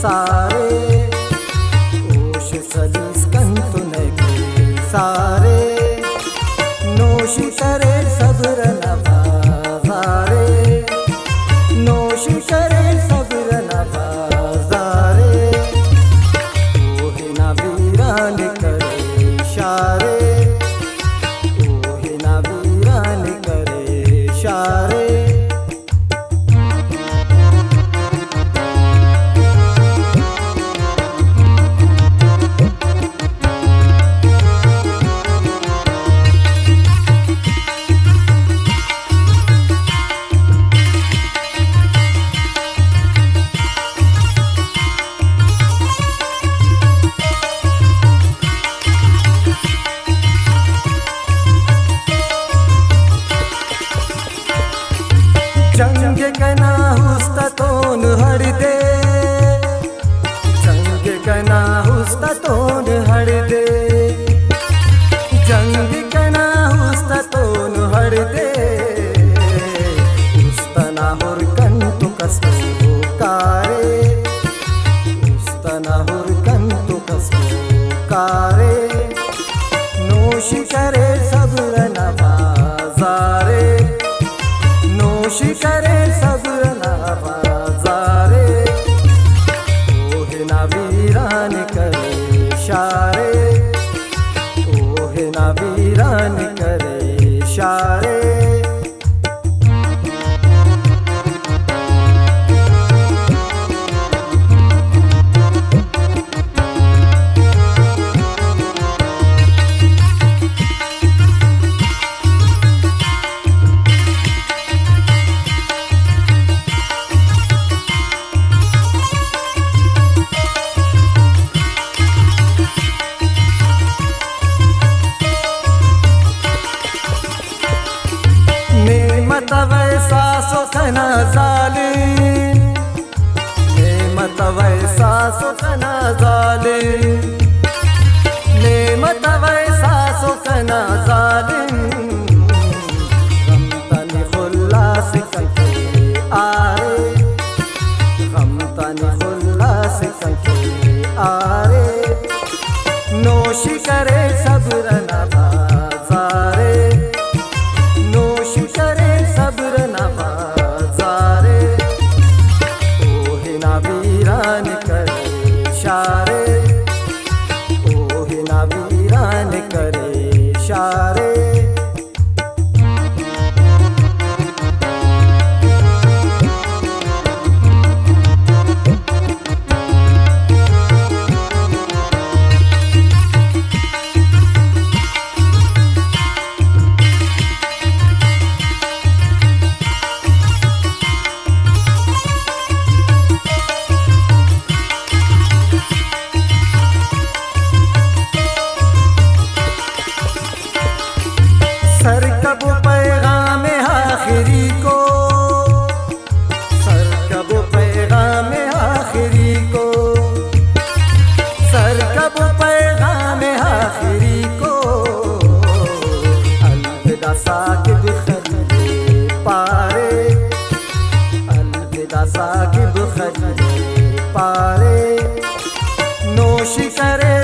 सारे ओश सलीस कंतुनके सारे नोश करे सब्र नवाज़ारे नोश करे सब्र नवाज़ारे ओहे ना वीरान करे शारे ओहे ना वीरान करे शारे जंग कना हुस्ततोन हर दे जंग कना हुस्ततोन हर दे जंग कना हुस्ततोन हर दे उस्तना हुरकंतु कस्तो कारे उस्तना हुरकंतु कस्तो कारे नोश करे सब्र नवाज़ारे नोश करे सब्र नवाज़ारे ओहे ना वीरान करे शारे ओहे ना वीरान करे शारे नेमत वैसा सुखना जालिम नेमत वैसा सुखना जालिम नेमत वैसा सुखना जालिम गमतनी खुल्लास कंके आरे गमतनी खुल्लास कंके आरे नोश करे सब्र नवाज़ारे नोश करे सब्र नवाज़ारे ओहे ना वीरान करे शारे ओहे ना वीरान करे शारे सरकब पैगाम आखिरी को सरकब पैगाम आखिरी को सरकब पैगाम आखिरी को अलविदा साकिब खलीले पारे अलविदा साकिब खलीले पारे नोश करे